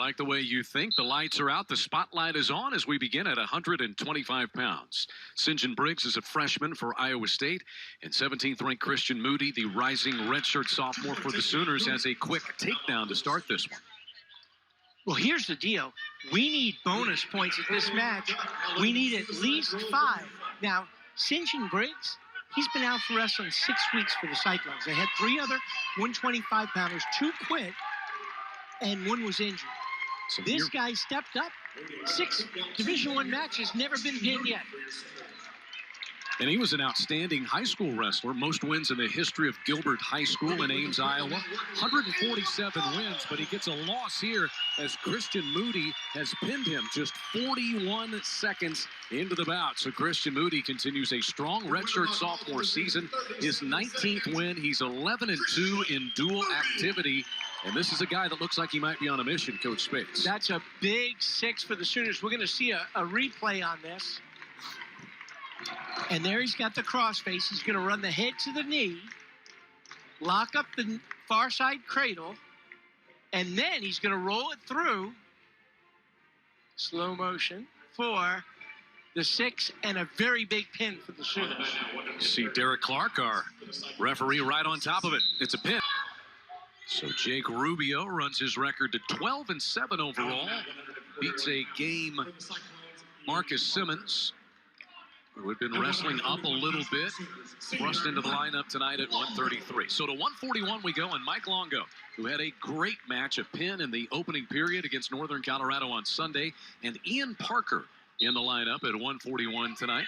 like the way you think. The lights are out. The spotlight is on as we begin at 125 pounds. Sinjin Briggs is a freshman for Iowa State. And 17th-ranked Christian Moody, the rising redshirt sophomore for the Sooners, has a quick takedown to start this one. Well, here's the deal. We need bonus points at this match. We need at least 5. Now, Sinjin Briggs, he's been out for wrestling 6 weeks for the Cyclones. They had 3 other 125-pounders, 2 quit, and 1 was injured. So this guy stepped up. 6 Division I matches, never been pinned yet. And he was an outstanding high school wrestler. Most wins in the history of Gilbert High School in Ames, Iowa. 147 wins, but he gets a loss here as Christian Moody has pinned him just 41 seconds into the bout. So Christian Moody continues a strong redshirt sophomore season. His 19th win. He's 11-2 in dual activity. And this is a guy that looks like he might be on a mission, Coach Spates. That's a big 6 for the Sooners. We're going to see a replay on this. And there he's got the crossface. He's going to run the head to the knee, lock up the far side cradle, and then he's going to roll it through slow motion for the 6 and a very big pin for the Sooners. See Derek Clark, our referee, right on top of it. It's a pin. So Jake Rubio runs his record to 12-7 overall. Beats a game Marcus Simmons, who had been wrestling up a little bit, thrust into the lineup tonight at 133. So to 141 we go, and Mike Longo, who had a great match, a pin in the opening period against Northern Colorado on Sunday, and Ian Parker in the lineup at 141 tonight.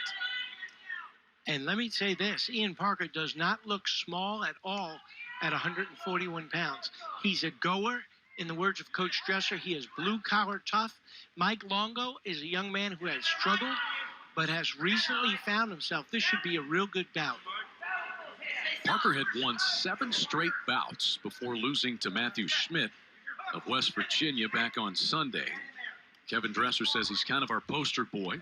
And let me say this, Ian Parker does not look small at all at 141 pounds. He's a goer. In the words of Coach Dresser, he is blue-collar tough. Mike Longo is a young man who has struggled, but has recently found himself. This should be a real good bout. Parker had won 7 straight bouts before losing to Matthew Schmidt of West Virginia back on Sunday. Kevin Dresser says he's kind of our poster boy.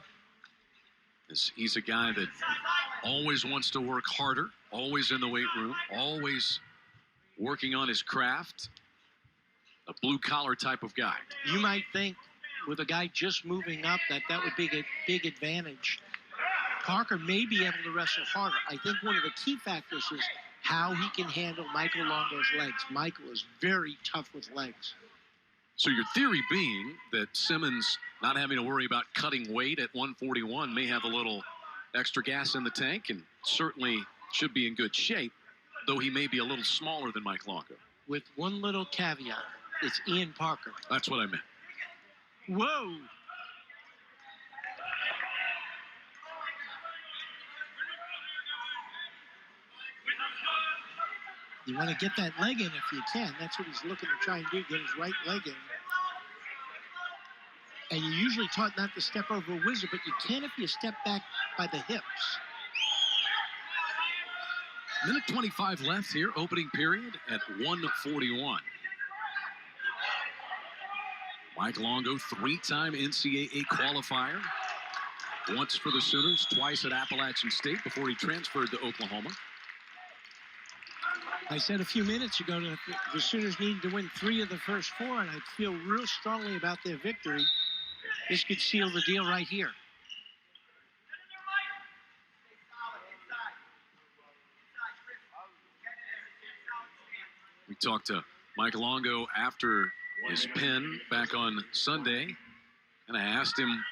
He's a guy that always wants to work harder, always in the weight room, always working on his craft. A blue-collar type of guy. You might think, with a guy just moving up, that would be a big advantage. Parker may be able to wrestle harder. I think one of the key factors is how he can handle Michael Longo's legs. Michael is very tough with legs. So your theory being that Simmons, not having to worry about cutting weight at 141, may have a little extra gas in the tank and certainly should be in good shape, though he may be a little smaller than Mike Longo. With one little caveat, it's Ian Parker. That's what I meant. Whoa! You want to get that leg in if you can. That's what he's looking to try and do, get his right leg in. And you're usually taught not to step over a wizard, but you can if you step back by the hips. Minute 25 left here, opening period at 141. Mike Longo, 3-time NCAA qualifier. Once for the Sooners, twice at Appalachian State before he transferred to Oklahoma. I said a few minutes ago that the Sooners needed to win 3 of the first 4, and I feel real strongly about their victory. This could seal the deal right here. We talked to Mike Longo after his pin back on Sunday, and I asked him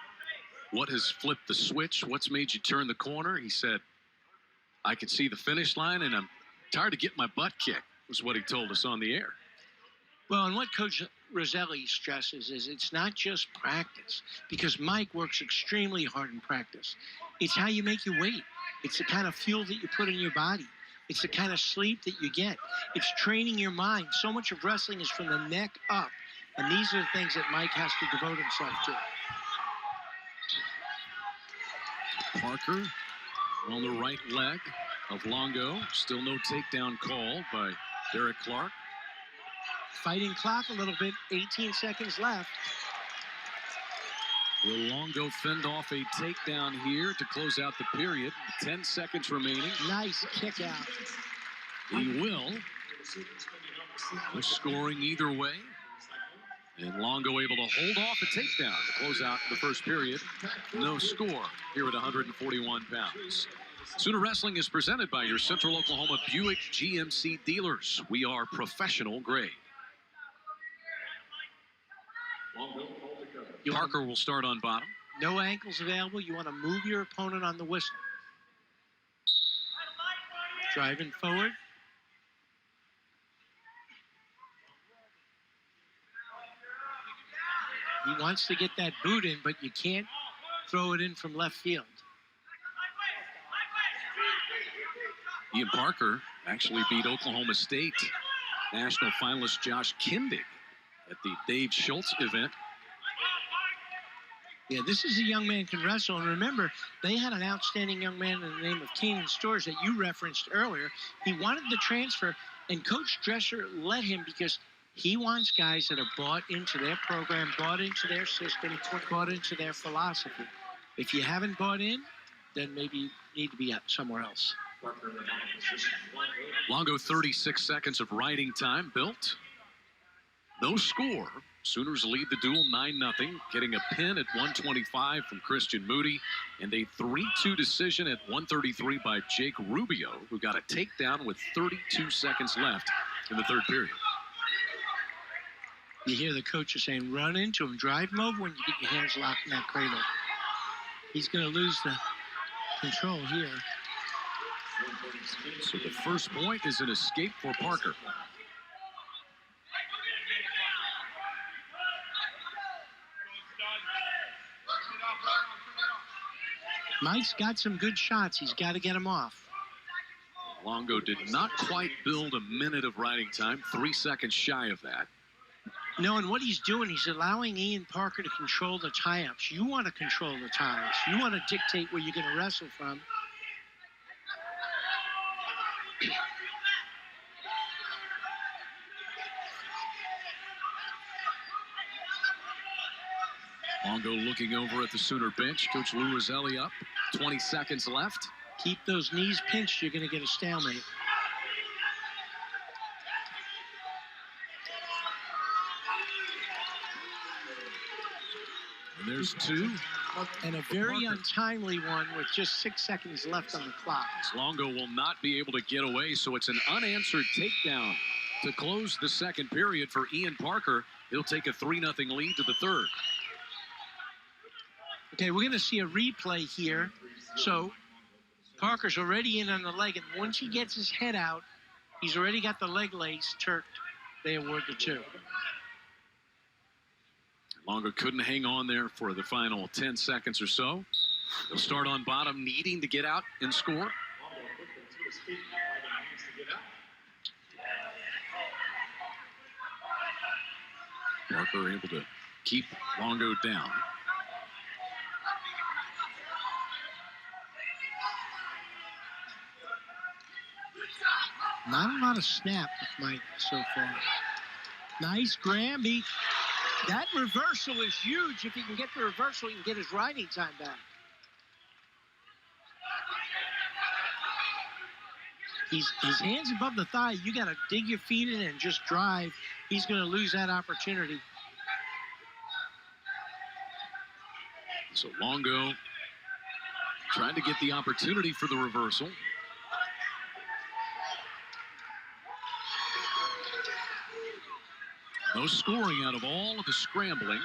what has flipped the switch, what's made you turn the corner. He said, I could see the finish line and I'm tired of getting my butt kicked, was what he told us on the air. Well, and what Coach Roselli stresses is it's not just practice, because Mike works extremely hard in practice. It's how you make your weight. It's the kind of fuel that you put in your body. It's the kind of sleep that you get. It's training your mind. So much of wrestling is from the neck up. And these are the things that Mike has to devote himself to. Parker on the right leg of Longo. Still no takedown call by Derek Clark. Fighting clock a little bit. 18 seconds left. Will Longo fend off a takedown here to close out the period? 10 seconds remaining. Nice kick out. He will. No scoring either way. And Longo able to hold off a takedown to close out the first period. No score here at 141 pounds. Sooner Wrestling is presented by your Central Oklahoma Buick GMC dealers. We are professional grade. Parker will start on bottom. No ankles available. You want to move your opponent on the whistle. Driving forward. He wants to get that boot in, but you can't throw it in from left field. Ian Parker actually beat Oklahoma State national finalist Josh Kindig at the Dave Schultz event. Yeah, this is a young man can wrestle. And remember, they had an outstanding young man in the name of Keenan Storrs that you referenced earlier. He wanted the transfer, and Coach Dresser let him because he wants guys that are bought into their program, bought into their system, bought into their philosophy. If you haven't bought in, then maybe you need to be somewhere else. Longo, 36 seconds of riding time built. No score. Sooners lead the duel 9-0, getting a pin at 125 from Christian Moody, and a 3-2 decision at 133 by Jake Rubio, who got a takedown with 32 seconds left in the third period. You hear the coaches saying, run into him, drive him over when you get your hands locked in that cradle. He's going to lose the control here. So the first point is an escape for Parker. Mike's got some good shots. He's got to get them off. Longo did not quite build a minute of riding time, 3 seconds shy of that. No, and what he's doing, he's allowing Ian Parker to control the tie-ups. You want to control the ties. You want to dictate where you're going to wrestle from. Longo looking over at the Sooner bench. Coach Lou Roselli up. 20 seconds left. Keep those knees pinched. You're going to get a stalemate. And there's two. And a very untimely one with just 6 seconds left on the clock. Longo will not be able to get away, so it's an unanswered takedown to close the second period for Ian Parker. He'll take a 3-0 lead to the third. Okay, we're going to see a replay here. So Parker's already in on the leg, and once he gets his head out, he's already got the leg lace turked. They award the 2. Longo couldn't hang on there for the final 10 seconds or so. He'll start on bottom, needing to get out and score. Parker able to keep Longo down. Not a lot of snap with Mike so far. Nice Granby. That reversal is huge. If he can get the reversal, he can get his riding time back. His hands above the thigh. You got to dig your feet in and just drive. He's going to lose that opportunity. So Longo trying to get the opportunity for the reversal. No scoring out of all of the scrambling.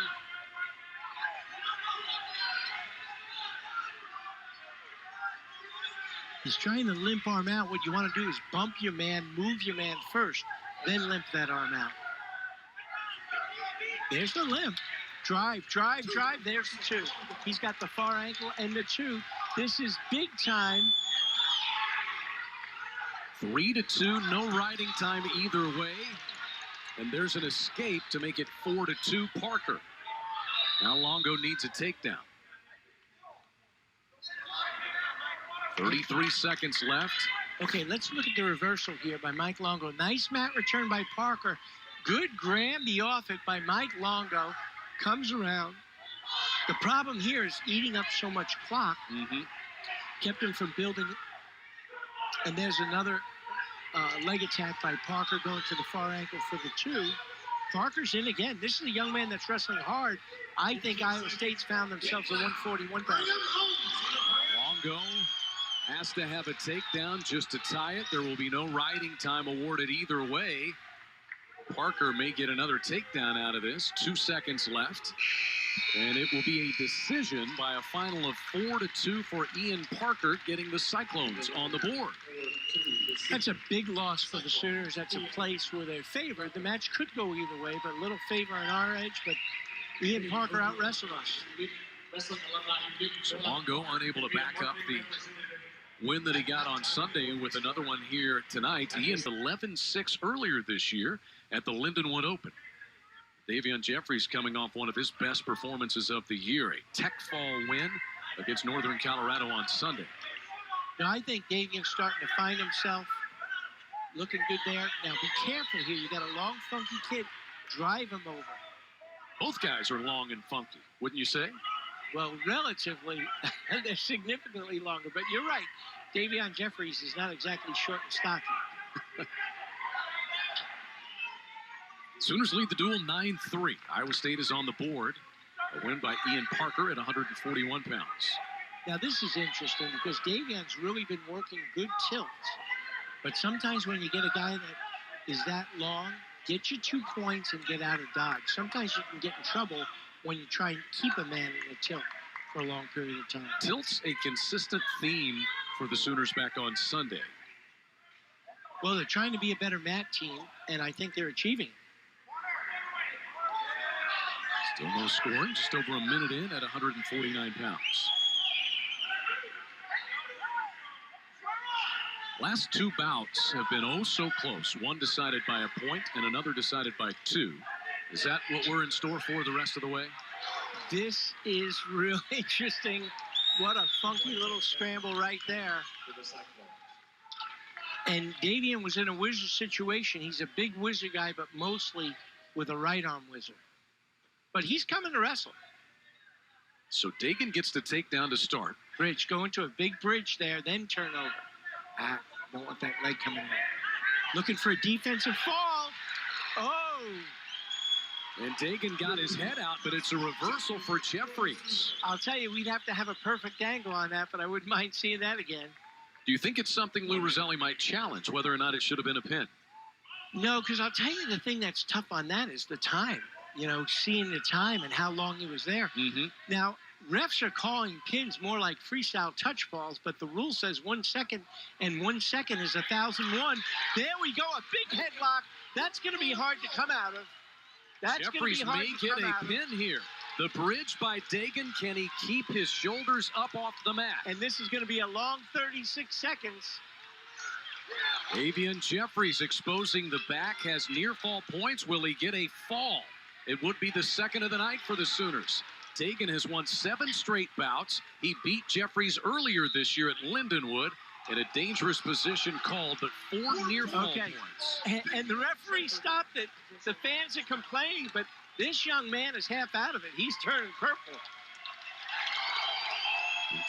He's trying to limp arm out. What you want to do is bump your man, move your man first, then limp that arm out. There's the limp. Drive, drive, drive. There's the 2. He's got the far ankle and the 2. This is big time. 3-2, no riding time either way. And there's an escape to make it 4-2 Parker. Now Longo needs a takedown. 33 seconds left. Okay, let's look at the reversal here by Mike Longo. Nice mat return by Parker. Good Granby off it by Mike Longo. Comes around. The problem here is eating up so much clock. Kept him from building it. And there's another leg attack by Parker going to the far ankle for the 2. Parker's in again. This is a young man that's wrestling hard. I think Iowa State's found themselves a 141 pound. Longo has to have a takedown just to tie it. There will be no riding time awarded either way. Parker may get another takedown out of this. 2 seconds left. And it will be a decision by a final of 4-2 for Ian Parker, getting the Cyclones on the board. That's a big loss for the Sooners. That's a place where they're favored. The match could go either way, but a little favor on our edge. But Ian Parker out-wrestled us. So Longo unable to back up the win that he got on Sunday with another one here tonight. He had 11-6 earlier this year at the Lindenwood Open. Davian Jeffries coming off one of his best performances of the year, a Tech Fall win against Northern Colorado on Sunday. Now, I think Davian's starting to find himself, looking good there. Now, be careful here. You got a long, funky kid. Drive him over. Both guys are long and funky, wouldn't you say? Well, relatively, they're significantly longer. But you're right. Davian Jeffries is not exactly short and stocky. Sooners lead the duel 9-3. Iowa State is on the board. A win by Ian Parker at 141 pounds. Now, this is interesting because Davian's really been working good tilts. But sometimes when you get a guy that is that long, get you 2 points and get out of dodge. Sometimes you can get in trouble when you try and keep a man in a tilt for a long period of time. Tilt's a consistent theme for the Sooners back on Sunday. Well, they're trying to be a better mat team, and I think they're achieving it. Still no scoring, just over a minute in at 149 pounds. Last 2 bouts have been oh so close. One decided by a point and another decided by 2. Is that what we're in store for the rest of the way? This is really interesting. What a funky little scramble right there. And Davian was in a whizzer situation. He's a big whizzer guy, but mostly with a right arm whizzer. But he's coming to wrestle. So Dagon gets the takedown to start. Bridge, go into a big bridge there, then turn over. Don't want that leg coming in. Looking for a defensive fall. Oh! And Dagon got his head out, but it's a reversal for Jeffries. I'll tell you, we'd have to have a perfect angle on that, but I wouldn't mind seeing that again. Do you think it's something Lou Roselli might challenge, whether or not it should have been a pin? No, because I'll tell you the thing that's tough on that is the time. You know, seeing the time and how long he was there. Mm-hmm. Now, refs are calling pins more like freestyle touch balls, but the rule says 1 second, and 1 second is 1,001. There we go, a big headlock. That's going to be hard to come out of. Jeffries may get a pin here. The bridge by Dagon. Can he keep his shoulders up off the mat? And this is going to be a long 36 seconds. Davian Jeffries exposing the back, has near fall points. Will he get a fall? It would be the second of the night for the Sooners. Dagon has won 7 straight bouts. He beat Jeffries earlier this year at Lindenwood in a dangerous position called, but 4 near fall points. And the referee stopped it. The fans are complaining, but this young man is half out of it. He's turning purple.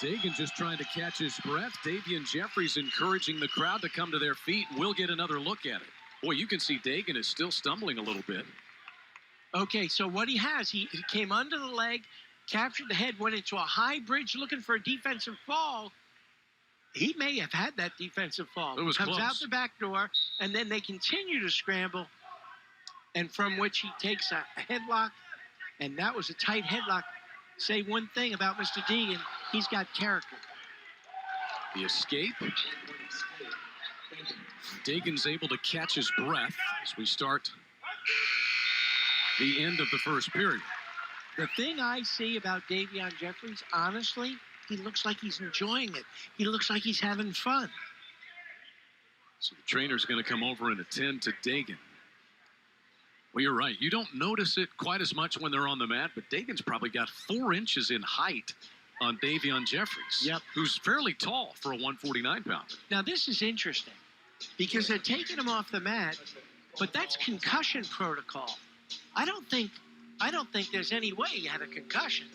Dagon just trying to catch his breath. Davian Jeffries encouraging the crowd to come to their feet. We'll get another look at it. Boy, you can see Dagon is still stumbling a little bit. Okay, so what he has, he came under the leg, captured the head, went into a high bridge looking for a defensive fall. He may have had that defensive fall. It was Comes close. out the back door, and then they continue to scramble, and from which he takes a headlock, and that was a tight headlock. Say one thing about Mr. Deegan, he's got character. The escape. Dagon's able to catch his breath as we start the end of the first period. The thing I see about Davian Jeffries, honestly, he looks like he's enjoying it. He looks like he's having fun. So the trainer's going to come over and attend to Dagon. Well, you're right. You don't notice it quite as much when they're on the mat, but Dagon's probably got 4 inches in height on Davian Jeffries, yep, who's fairly tall for a 149-pounder. Now, this is interesting because they're taking him off the mat, but that's concussion protocol. I don't think there's any way he had a concussion.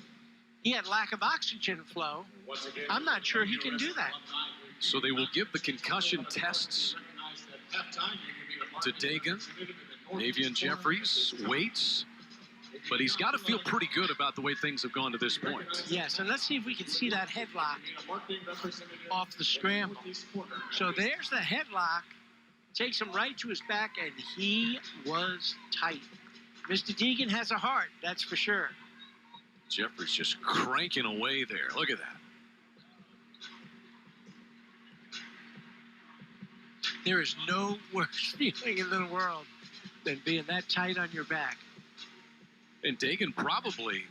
He had lack of oxygen flow. I'm not sure he can do that. So they will give the concussion tests to Dagon. Davian Jeffries waits, but he's got to feel pretty good about the way things have gone to this point. Yes, and let's see if we can see that headlock off the scramble. So there's the headlock. Takes him right to his back, and he was tight. Mr. Deegan has a heart, that's for sure. Jeffries just cranking away there. Look at that. There is no worse feeling in the world than being that tight on your back. And Dagon probably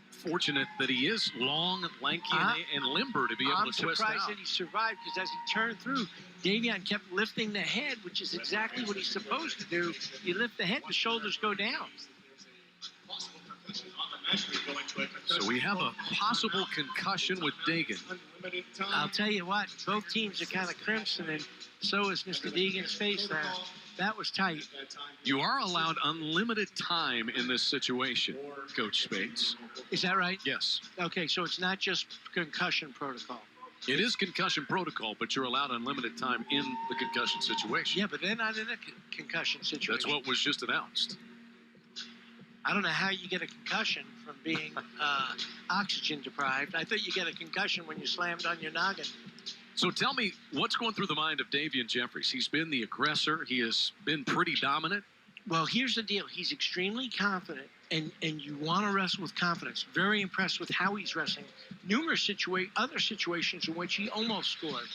fortunate that he is long, lanky, and limber to be able to twist out. I'm surprised that he survived, because as he turned through, Davion kept lifting the head, which is exactly what he's supposed to do. You lift the head, the shoulders go down. So we have a possible concussion with Dagon. I'll tell you what, both teams are kind of crimson, and so is Mr. Deegan's face there. That was tight. You are allowed unlimited time in this situation, Coach Spades. Is that right? Yes. Okay, so it's not just concussion protocol. It is concussion protocol, but you're allowed unlimited time in the concussion situation. Yeah, but they're not in a concussion situation. That's what was just announced. I don't know how you get a concussion from being oxygen deprived. I thought you get a concussion when you slammed on your noggin. So tell me, what's going through the mind of Davian Jeffries? He's been the aggressor. He has been pretty dominant. Well, here's the deal. He's extremely confident, and you want to wrestle with confidence. Very impressed with how he's wrestling. Numerous other situations in which he almost scored.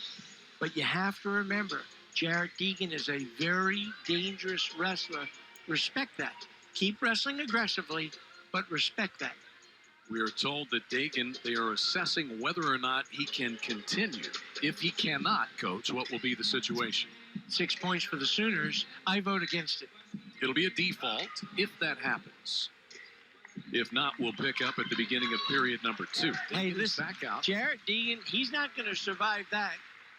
But you have to remember, Jarrett Degen is a very dangerous wrestler. Respect that. Keep wrestling aggressively, but respect that. We are told that Dagon, they are assessing whether or not he can continue. If he cannot, Coach, what will be the situation? 6 points for the Sooners. I vote against it. It'll be a default if that happens. If not, we'll pick up at the beginning of period number 2. Hey, listen, back out. Jarrett Degen, he's not going to survive that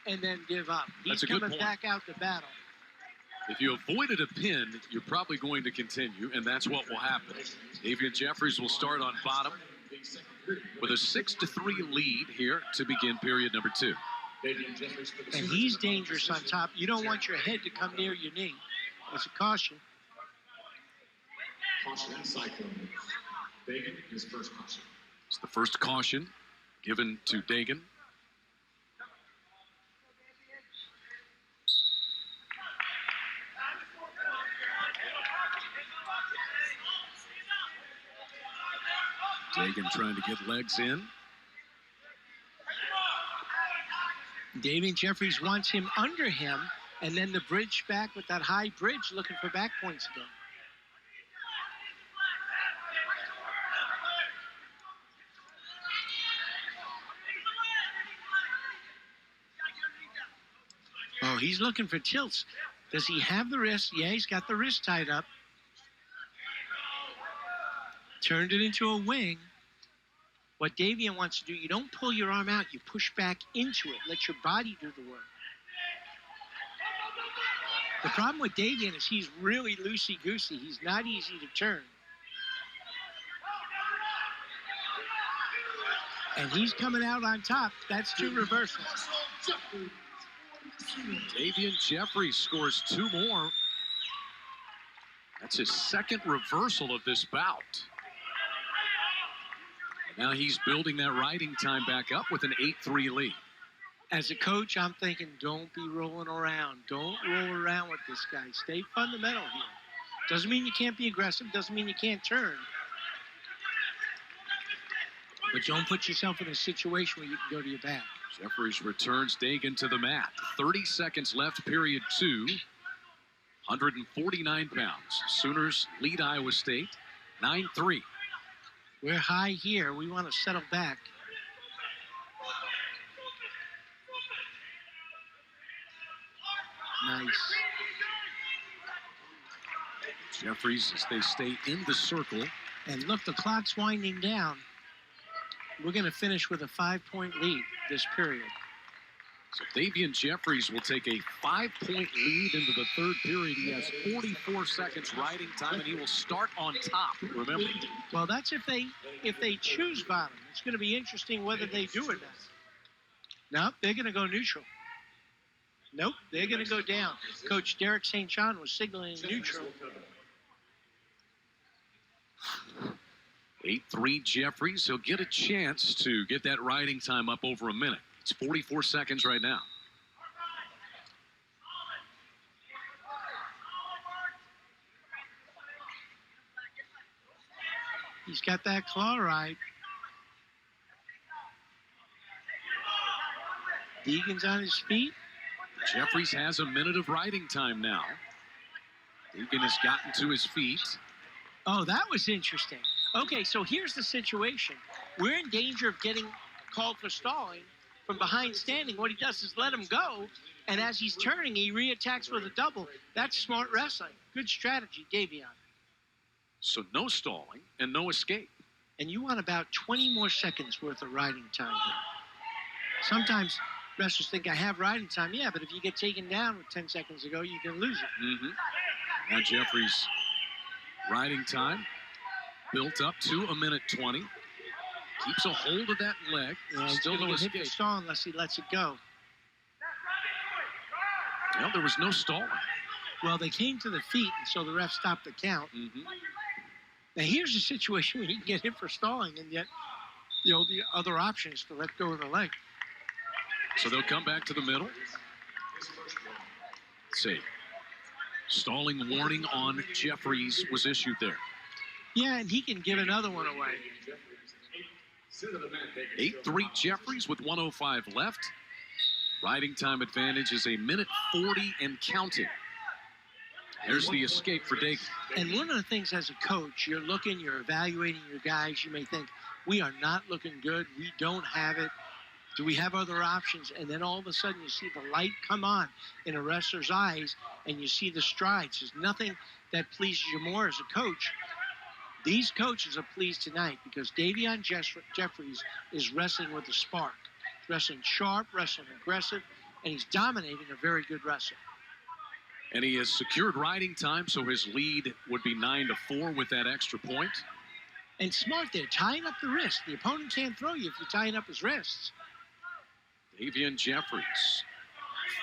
and then give up. He's coming back out to battle. If you avoided a pin, you're probably going to continue, and that's what will happen. Davian Jeffries will start on bottom with a 6-3 lead here to begin period number 2. And he's dangerous on top. You don't want your head to come near your knee. It's a caution. Caution and cyclone. Dagon, his first caution. It's the first caution given to Dagon. Dagon trying to get legs in. Davian Jeffries wants him under him, and then the bridge back with that high bridge, looking for back points again. Oh, he's looking for tilts. Does he have the wrist? Yeah, he's got the wrist tied up. Turned it into a wing. What Davian wants to do, you don't pull your arm out, you push back into it. Let your body do the work. The problem with Davian is he's really loosey-goosey. He's not easy to turn. And he's coming out on top. That's 2 reversals. Davian Jeffries scores 2 more. That's his second reversal of this bout. Now he's building that riding time back up with an 8-3 lead. As a coach, I'm thinking, don't be rolling around. Don't roll around with this guy. Stay fundamental here. Doesn't mean you can't be aggressive. Doesn't mean you can't turn. But don't put yourself in a situation where you can go to your back. Jeffries returns Dagon to the mat. 30 seconds left, period 2. 149 pounds. Sooners lead Iowa State 9-3. We're high here. We want to settle back. Nice. Jeffries, as they stay in the circle. And look, the clock's winding down. We're going to finish with a 5-point lead this period. So Davian Jeffries will take a 5-point lead into the 3rd period. He has 44 seconds riding time, and he will start on top. Remember. Well, that's if they choose bottom. It's going to be interesting whether they do or not. Nope, they're going to go neutral. Nope, they're going to go down. Coach Derek St. John was signaling neutral. 8-3 Jeffries. He'll get a chance to get that riding time up over a minute. It's 44 seconds right now. He's got that claw right. Degen's on his feet. Jeffries has a minute of riding time now. Egan has gotten to his feet. Oh, that was interesting. Okay, so here's the situation. We're in danger of getting called for stalling from behind standing. What he does is let him go, and as he's turning, he reattacks with a double. That's smart wrestling. Good strategy, Davion. So no stalling and no escape. And you want about 20 more seconds worth of riding time here. Sometimes wrestlers think I have riding time. Yeah, but if you get taken down with 10 seconds ago, you can lose it. Now Jeffries' riding time built up to a minute 20. Keeps a hold of that leg. Yeah, still no escape. Hit the stall unless he lets it go. Well, there was no stalling. Well, they came to the feet, and so the ref stopped the count. Now, here's a situation where you can get hit for stalling, and yet, the other option is to let go of the leg. So they'll come back to the middle. Let's see. Stalling warning on Jeffries was issued there. Yeah, and he can give another one away. 8-3 Jeffries with 1:05 left. Riding time advantage is a minute 40 and counting. There's the escape for Dagon. And one of the things as a coach, you're evaluating your guys. You may think, we are not looking good. We don't have it. Do we have other options? And then all of a sudden you see the light come on in a wrestler's eyes and you see the strides. There's nothing that pleases you more as a coach. These coaches are pleased tonight because Davion Jeffries is wrestling with a spark. He's wrestling sharp, wrestling aggressive, and he's dominating a very good wrestler. And he has secured riding time, so his lead would be 9-4 with that extra point. And smart there, tying up the wrist. The opponent can't throw you if you're tying up his wrists. Davian Jeffries,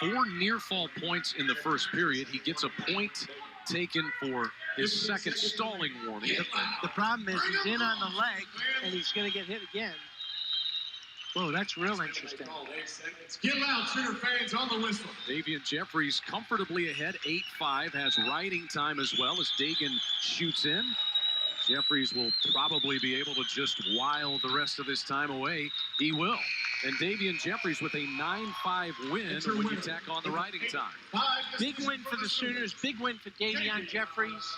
4 near-fall points in the first period. He gets a point taken for his second stalling warning. The problem is he's in on the leg, and he's going to get hit again. Whoa, that's real interesting. Get loud, Sooner fans, on the whistle. Davian Jeffries comfortably ahead, 8-5, has riding time as well as Dagon shoots in. Jeffries will probably be able to just while the rest of his time away. He will. And Davian Jeffries with a 9-5 win when you tack on the riding time. Big win for the Sooners. Big win for Davion Jeffries.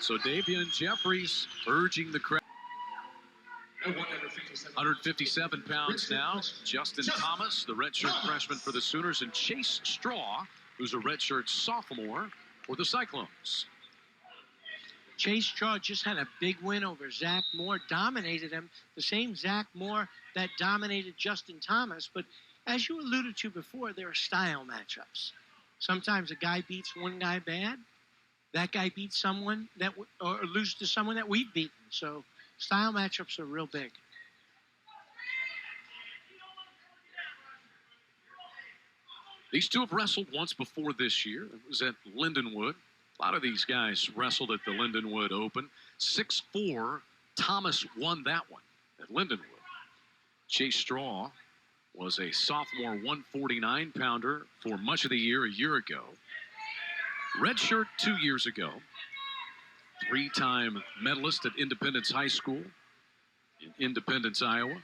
So Davian Jeffries urging the crowd. 157 pounds now. Justin Thomas, the redshirt freshman for the Sooners, and Chase Straw, who's a redshirt sophomore for the Cyclones. Chase Straw just had a big win over Zach Moore, dominated him. The same Zach Moore that dominated Justin Thomas. But as you alluded to before, there are style matchups. Sometimes a guy beats one guy bad. That guy beats someone or loses to someone that we've beaten. So style matchups are real big. These two have wrestled once before this year. It was at Lindenwood. A lot of these guys wrestled at the Lindenwood Open. 6'4", Thomas won that one at Lindenwood. Chase Straw was a sophomore 149-pounder for much of the year a year ago. Redshirt 2 years ago. 3-time medalist at Independence High School in Independence, Iowa.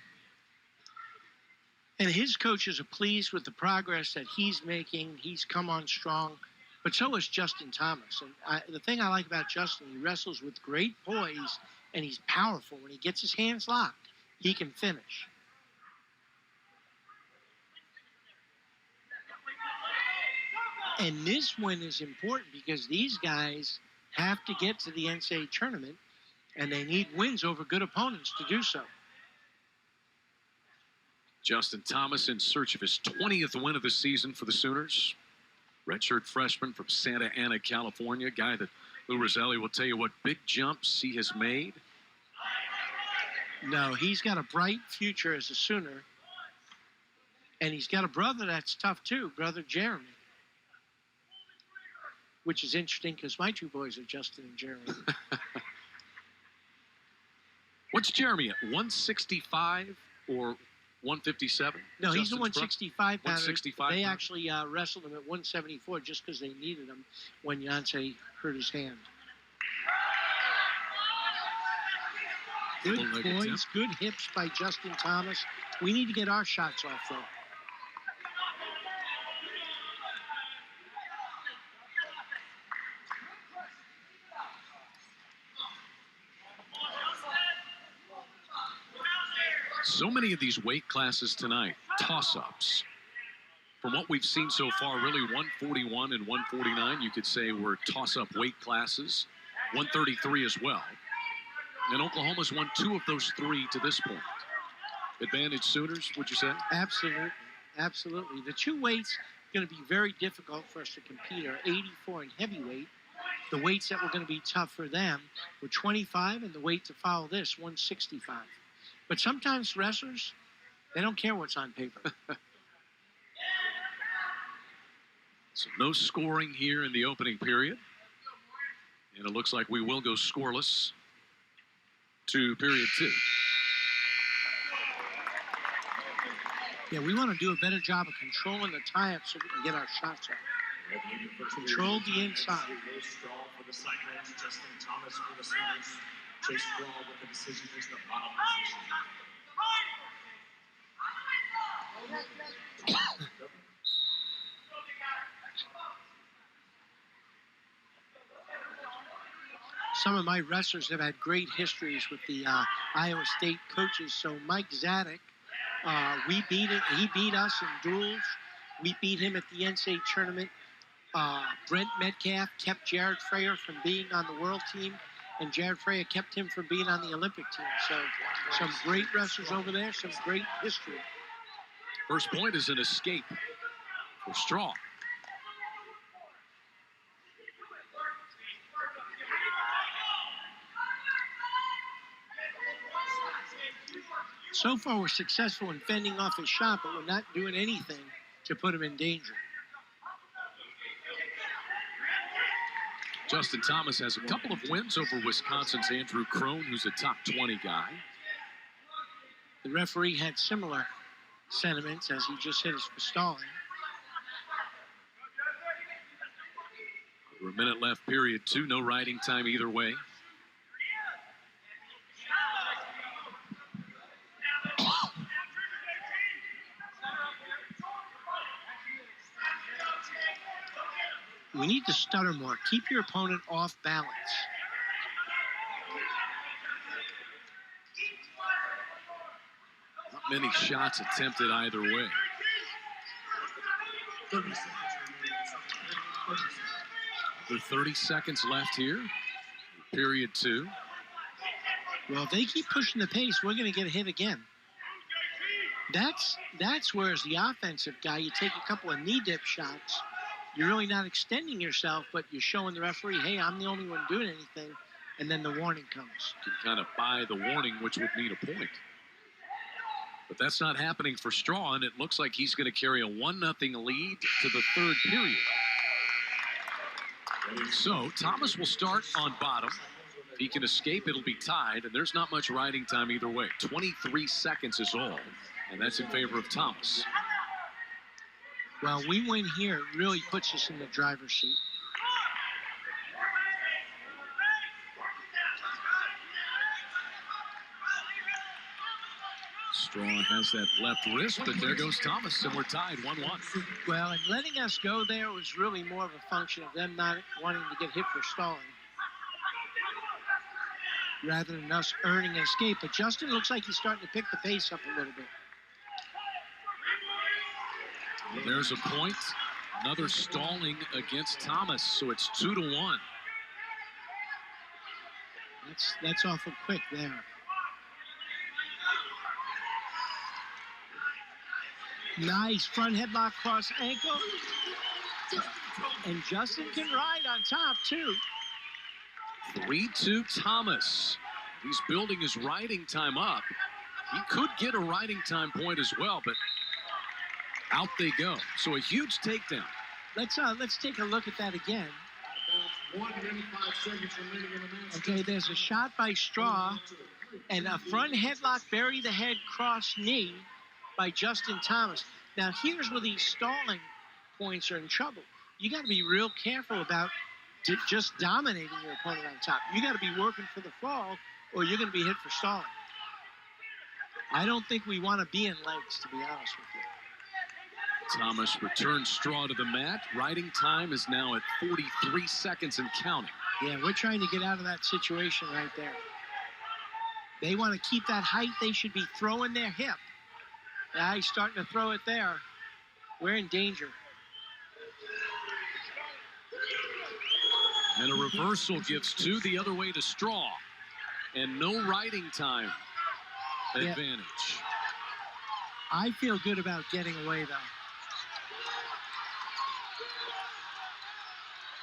And his coaches are pleased with the progress that he's making. He's come on strong. But so is Justin Thomas. And the thing I like about Justin, he wrestles with great poise, and he's powerful. When he gets his hands locked, he can finish. And this win is important because these guys have to get to the NCAA tournament, and they need wins over good opponents to do so. Justin Thomas in search of his 20th win of the season for the Sooners. Redshirt freshman from Santa Ana, California. Guy that Lou Roselli will tell you what big jumps he has made. No, he's got a bright future as a Sooner. And he's got a brother that's tough too, brother Jeremy. which is interesting because my two boys are Justin and Jeremy. What's Jeremy at, 165 or 157? No, he's the Justin's 165 pounder. 165 They pounder? actually wrestled him at 174 just because they needed him when Yancey hurt his hand. Good Double-legged points, good hips by Justin Thomas. We need to get our shots off, though. So many of these weight classes tonight, toss-ups. From what we've seen so far, really 141 and 149, you could say were toss-up weight classes. 133 as well. And Oklahoma's won 2 of those 3 to this point. Advantage Sooners, would you say? Absolutely. Absolutely. The two weights going to be very difficult for us to compete are 84 and heavyweight. The weights that were going to be tough for them were 25, and the weight to follow this, 165. But sometimes wrestlers, they don't care what's on paper. So no scoring here in the opening period. And it looks like we will go scoreless to period 2. Yeah, we want to do a better job of controlling the tie-up so we can get our shots off. Control the inside. For the Cyclones, Justin Thomas for the Sooners. Chase Brawl with the decision is the bottom position. Some of my wrestlers have had great histories with the Iowa State coaches. So Mike Zadek, he beat us in duels. We beat him at the NCAA tournament. Brent Metcalf kept Jared Freyer from being on the world team, and Jared Freyer kept him from being on the Olympic team. So some great wrestlers over there, some great history. First point is an escape for Straw. So far, we're successful in fending off his shot, but we're not doing anything to put him in danger. Justin Thomas has a couple of wins over Wisconsin's Andrew Crone, who's a top 20 guy. The referee had similar sentiments as he just hit us for stalling. Over a minute left, period 2. No riding time either way. We need to stutter more. Keep your opponent off balance. Not many shots attempted either way. 30 seconds left here. Period 2. Well, if they keep pushing the pace, we're going to get a hit again. That's where, as the offensive guy, you take a couple of knee dip shots. You're really not extending yourself, but you're showing the referee, hey, I'm the only one doing anything, and then the warning comes. You can kind of buy the warning, which would mean a point. But that's not happening for Straw, and it looks like he's going to carry a 1-0 lead to the third period. So Thomas will start on bottom. If he can escape, it'll be tied, and there's not much riding time either way. 23 seconds is all, and that's in favor of Thomas. Well, we win here, it really puts us in the driver's seat. Straw has that left wrist, but there goes Thomas, and we're tied 1-1. Well, and letting us go there was really more of a function of them not wanting to get hit for stalling, rather than us earning an escape. But Justin looks like he's starting to pick the pace up a little bit. There's a point. Another stalling against Thomas, so it's 2-1. That's awful quick there. Nice front headlock cross ankle. And Justin can ride on top, too. 3-2 Thomas. He's building his riding time up. He could get a riding time point as well, but out they go. So a huge takedown. Let's take a look at that again. 1 minute 5 seconds remaining in the match. Okay, there's a shot by Straw and a front headlock, bury the head, cross knee by Justin Thomas. Now, here's where these stalling points are in trouble. You got to be real careful about just dominating your opponent on top. You got to be working for the fall, or you're going to be hit for stalling. I don't think we want to be in legs, to be honest with you. Thomas returns Straw to the mat. Riding time is now at 43 seconds and counting. Yeah, we're trying to get out of that situation right there. They want to keep that height. They should be throwing their hip. Now he's starting to throw it there. We're in danger. And a reversal gives two the other way to Straw. And no riding time advantage. I feel good about getting away, though.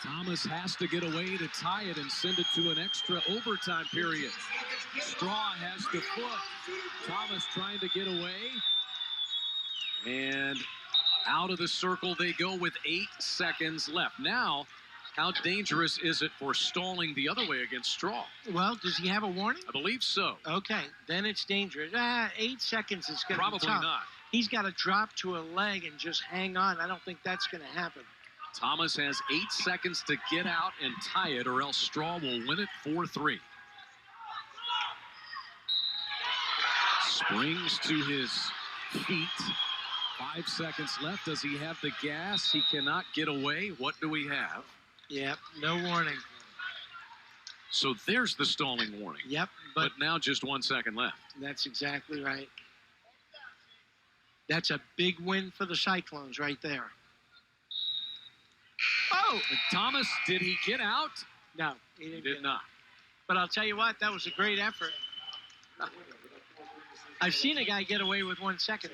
Thomas has to get away to tie it and send it to an extra overtime period. Straw has the foot. Thomas trying to get away. And out of the circle they go with 8 seconds left. Now, how dangerous is it for stalling the other way against Straw? Well, does he have a warning? I believe so. Okay, then it's dangerous. 8 seconds is going to be Probably tough. not. He's got to drop to a leg and just hang on. I don't think that's going to happen. Thomas has 8 seconds to get out and tie it, or else Straw will win it 4-3. Springs to his feet. 5 seconds left. Does he have the gas? He cannot get away. What do we have? Yep, no warning. So there's the stalling warning. Yep, But now just 1 second left. that's exactly right. That's a big win for the Cyclones right there. Oh! And Thomas, did he get out? No, he He didn't did get not. it. But I'll tell you what, that was a great effort. I've seen a guy get away with 1 second.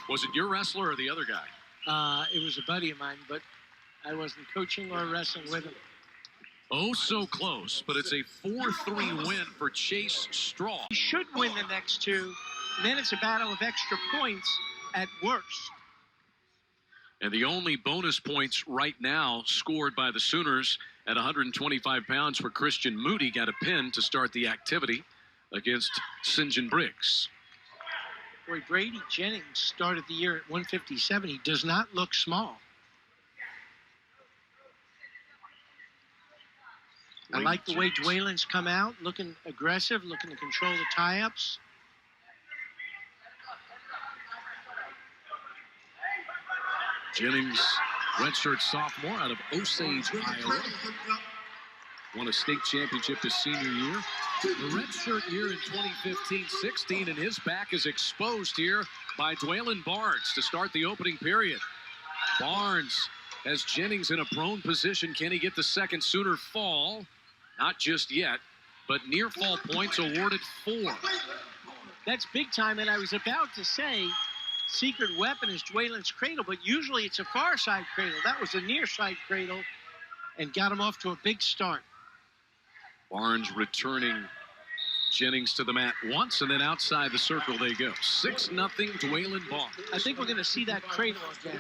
Was it your wrestler or the other guy? It was a buddy of mine, but I wasn't coaching or wrestling with him. Oh, so close, but it's a 4-3 win for Chase Straw. He should win the next two. And then it's a battle of extra points at worst. And the only bonus points right now scored by the Sooners at 125 pounds for Christian Moody got a pin to start the activity against Sinjin Briggs. Boy, Brady Jennings started the year at 157. He does not look small. I like the way Dwalin's come out, looking aggressive, looking to control the tie-ups. Jennings, redshirt sophomore out of Osage, Iowa. Won a state championship his senior year. The redshirt year in 2015-16, and his back is exposed here by Dwalin Barnes to start the opening period. Barnes has Jennings in a prone position. Can he get the second Sooner fall? Not just yet, but near fall points awarded 4. That's big time, and I was about to say secret weapon is Dwalin's cradle, but usually it's a far side cradle. That was a near side cradle and got him off to a big start. Barnes returning Jennings to the mat once, and then outside the circle they go. 6-0 Dwalin Barnes. I think we're going to see that cradle again.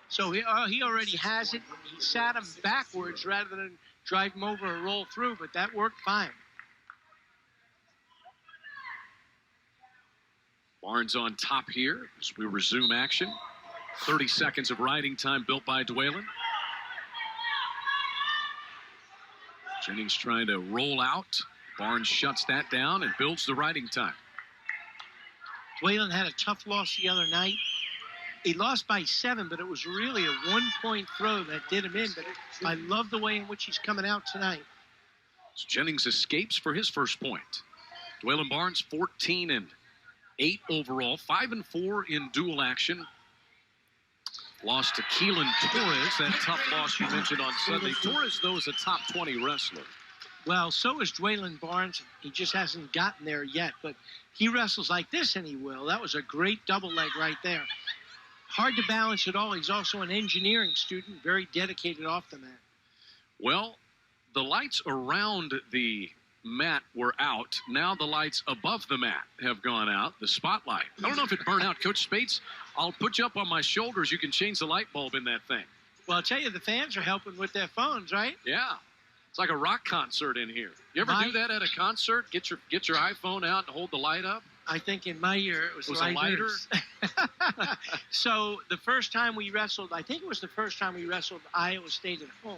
So he already has it. He sat him backwards rather than drive him over or roll through, but that worked fine. Barnes on top here as we resume action. 30 seconds of riding time built by Dwalin. Jennings trying to roll out. Barnes shuts that down and builds the riding time. Dwalin had a tough loss the other night. He lost by 7, but it was really a 1-point throw that did him in. But I love the way in which he's coming out tonight. So Jennings escapes for his first point. Dwalin Barnes 14-8 overall, 5-4 in dual action. Lost to Keelan Torres, that tough loss you mentioned on Sunday. Torres, though, is a top 20 wrestler. Well, so is Dwalin Barnes. He just hasn't gotten there yet, but he wrestles like this, and he will. That was a great double leg right there. Hard to balance it all. He's also an engineering student, very dedicated off the mat. Well, the lights around the mat were out. Now the lights above the mat have gone out, the spotlight. I don't know if it burned out. Coach Spates, I'll put you up on my shoulders. You can change the light bulb in that thing. Well, I'll tell you, the fans are helping with their phones, right? Yeah. It's like a rock concert in here. You ever do that at a concert? Get your iPhone out and hold the light up? I think in my year it was a lighter. So the first time we wrestled, I think it was the first time we wrestled Iowa State at home,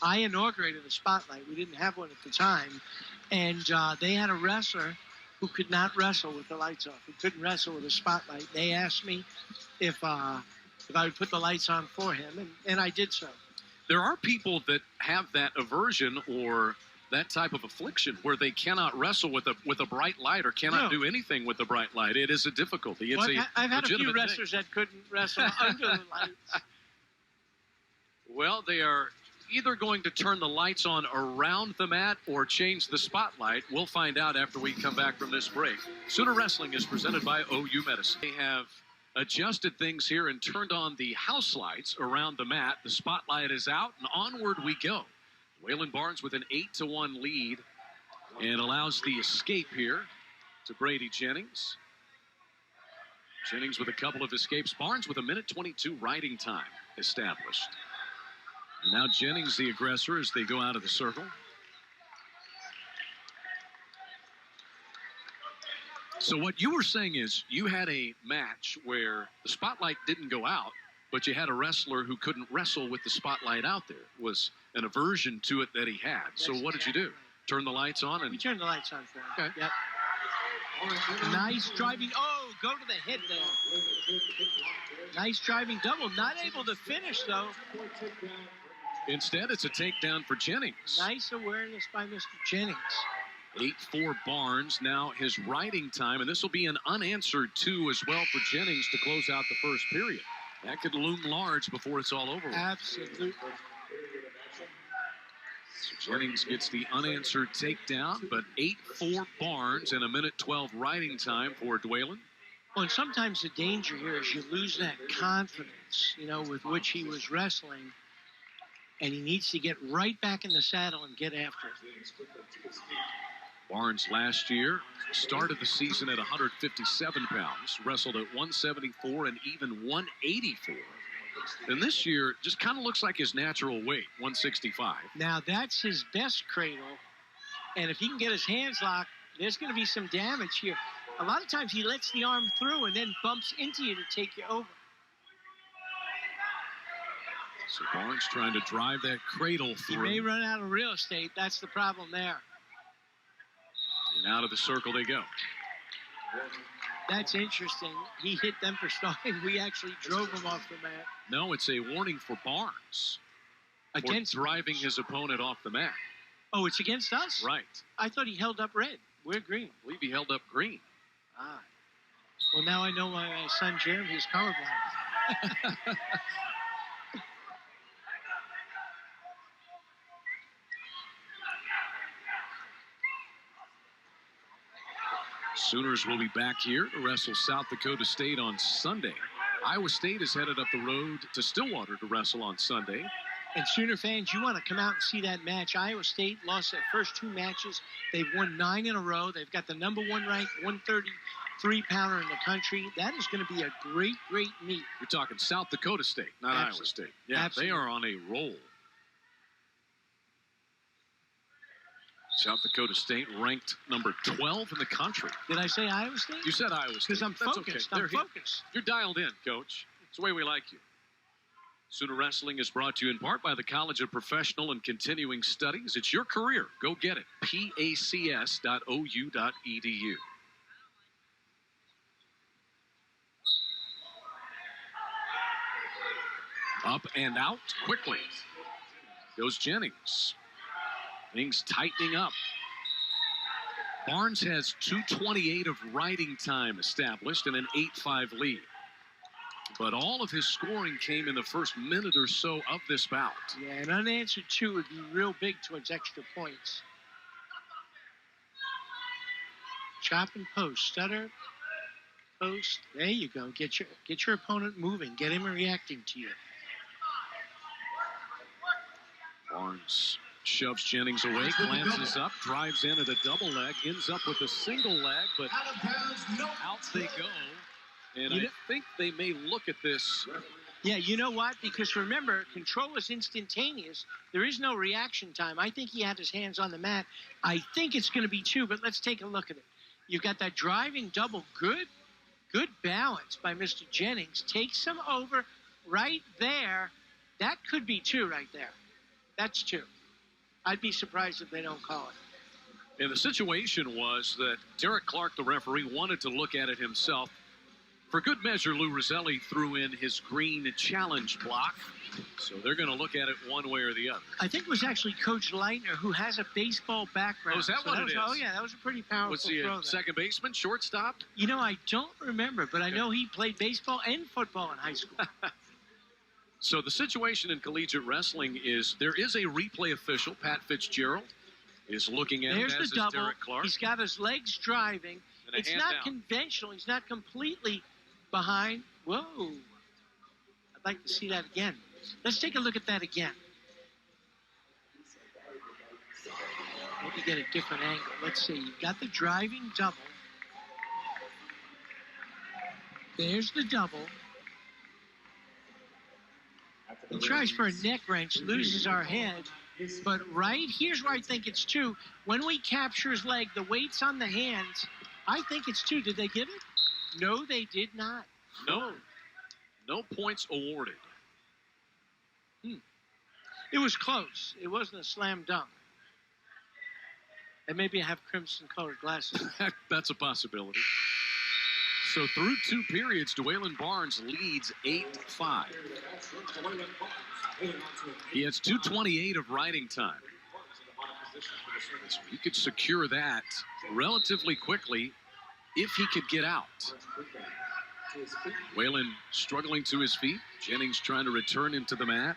I inaugurated a spotlight. We didn't have one at the time. And they had a wrestler who could not wrestle with the lights off. He couldn't wrestle with a spotlight. They asked me if I would put the lights on for him, and I did so. There are people that have that aversion or that type of affliction where they cannot wrestle with a bright light or cannot do anything with a bright light. It is a difficulty. It's I've had a few wrestlers that couldn't wrestle under the lights. Well, they are either going to turn the lights on around the mat or change the spotlight. We'll find out after we come back from this break. Sooner Wrestling is presented by OU Medicine. They have adjusted things here and turned on the house lights around the mat. The spotlight is out, and onward we go. Waylon Barnes with an 8-1 lead and allows the escape here to Brady Jennings. Jennings with a couple of escapes. Barnes with a 1:22 riding time established. And now Jennings, the aggressor, as they go out of the circle. So what you were saying is you had a match where the spotlight didn't go out, but you had a wrestler who couldn't wrestle with the spotlight out there. It was an aversion to it that he had. So what did you do? Turn the lights on? We turned the lights on for him. Okay. Yep. Nice driving. Oh, go to the head there. Nice driving double. Not able to finish, though. Instead, it's a takedown for Jennings. Nice awareness by Mr. Jennings. 8-4 Barnes, now his riding time, and this will be an unanswered 2 as well for Jennings to close out the first period. That could loom large before it's all over. Absolutely. So Jennings gets the unanswered takedown, but 8-4 Barnes and a 1:12 riding time for Dwaylen. Well, and sometimes the danger here is you lose that confidence, with which he was wrestling, and he needs to get right back in the saddle and get after it. Barnes last year started the season at 157 pounds, wrestled at 174 and even 184. And this year just kind of looks like his natural weight, 165. Now, that's his best cradle. And if he can get his hands locked, there's going to be some damage here. A lot of times he lets the arm through and then bumps into you to take you over. So Barnes trying to drive that cradle through. He may run out of real estate. That's the problem there. And out of the circle they go. That's interesting. He hit them for stalling. We actually drove him off the mat. No, it's a warning for Barnes. Against for driving his opponent off the mat. Oh, it's against us? Right. I thought he held up red. We're green. I believe he held up green. Ah. Well, now I know my son Jeremy is colorblind. Sooners will be back here to wrestle South Dakota State on Sunday. Iowa State is headed up the road to Stillwater to wrestle on Sunday. And Sooner fans, you want to come out and see that match. Iowa State lost their first 2 matches. They've won 9 in a row. They've got the number 1 ranked 133-pounder in the country. That is going to be a great, great meet. You're talking South Dakota State, not Iowa State. Yeah, Absolutely. They are on a roll. South Dakota State ranked number 12 in the country. Did I say Iowa State? You said Iowa State. Because I'm That's focused. okay. I'm focused. You're dialed in, Coach. It's the way we like you. Sooner Wrestling is brought to you in part by the College of Professional and Continuing Studies. It's your career. Go get it. PACS.OU.edu. Up and out quickly. Goes Jennings. Things tightening up. Barnes has 2:28 of riding time established and an 8-5 lead. But all of his scoring came in the first minute or so of this bout. Yeah, an unanswered 2 would be real big towards extra points. Chop and post. Stutter. Post. There you go. Get your opponent moving. Get him reacting to you. Barnes shoves Jennings away, glances up, drives in at a double leg, ends up with a single leg, but out they go. And I think they may look at this Yeah, you know what? Because remember, control is instantaneous. There is no reaction time. I think he had his hands on the mat. I think it's going to be 2, but let's take a look at it. You've got that driving double. Good balance by Mr. Jennings. Takes him over right there. That could be 2 right there. That's 2. I'd be surprised if they don't call it. And the situation was that Derek Clark, the referee, wanted to look at it himself. For good measure, Lou Roselli threw in his green challenge block. So they're going to look at it one way or the other. I think it was actually Coach Leitner, who has a baseball background. Oh, is that what it is? Oh, yeah, that was a pretty powerful Was he throw. a second baseman, shortstop? You know, I don't remember, but I know he played baseball and football in high school. So the situation in collegiate wrestling is there is a replay official. Pat Fitzgerald is looking at There's it, the as is double. Derek Clark. He's got his legs driving. And a It's hand not down. conventional. He's not completely behind. Whoa. I'd like to see that again. Let's take a look at that again. Maybe get a different angle. Let's see. You've got the driving double. There's the double. He tries for a neck wrench, loses our head. But right here's where I think it's 2. When we capture his leg, the weight's on the hands. I think it's 2. Did they give it? No, they did not. No points awarded. It was close. It wasn't a slam dunk. And maybe I have crimson-colored glasses. That's a possibility. So through 2 periods, Dwaylen Barnes leads 8-5. He has 2:28 of riding time. So he could secure that relatively quickly if he could get out. Whalen struggling to his feet. Jennings trying to return him to the mat.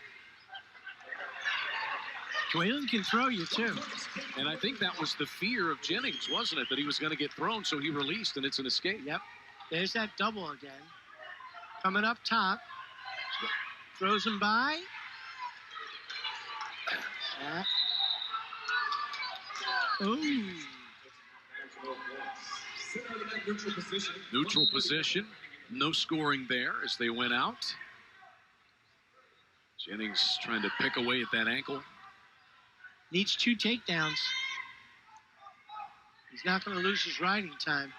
Dwaylen can throw you, too. And I think that was the fear of Jennings, wasn't it? That he was going to get thrown, so he released, and it's an escape. Yep. There's that double again. Coming up top. Throws him by. Ooh. Neutral position. No scoring there as they went out. Jennings trying to pick away at that ankle. Needs 2 takedowns. He's not going to lose his riding time.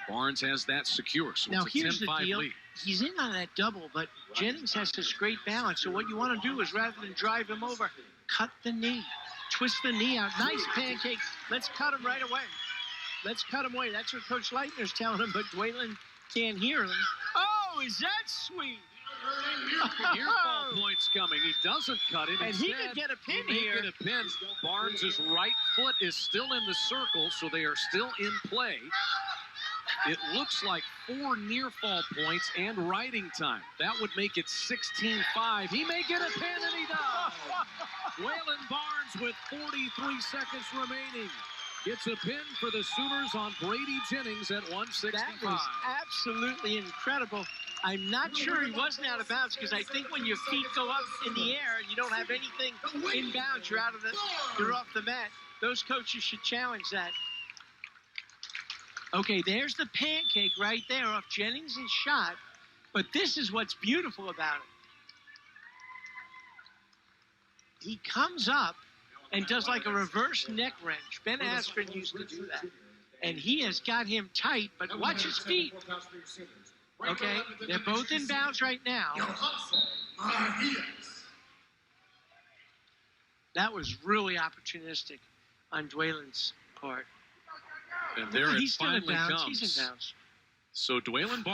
Barnes has that secure, so Now, it's a here's the 10-5 deal. lead. He's in on that double, but Jennings has this great balance. So what you want to do is, rather than drive him over, cut the knee. Twist the knee out. Nice pancake. Let's cut him right away. Let's cut him away. That's what Coach Leitner's telling him, but Dwaylen can't hear him. Oh, is that sweet? Near ball points coming. He doesn't cut him. And he could get a pin he may here. get a pin. Barnes' right foot is still in the circle, so they are still in play. It looks like 4 near fall points and riding time. That would make it 16-5. He may get a pin, and he does. Waylon Barnes with 43 seconds remaining gets a pin for the Sooners on Brady Jennings at 165. That was absolutely incredible. I'm not sure he wasn't out of bounds, because I think when your feet go up in the air and you don't have anything in bounds, you're off the mat. Those coaches should challenge that. Okay, there's the pancake right there off Jennings' shot. But this is what's beautiful about it. He comes up and does like a reverse neck wrench. Ben Askren used to do that. And he has got him tight, but watch his feet. Okay, they're both in bounds right now. That was really opportunistic on Dwaylen's part. And there it He's still in finally bounds. comes. He's in bounds. So Dwaylen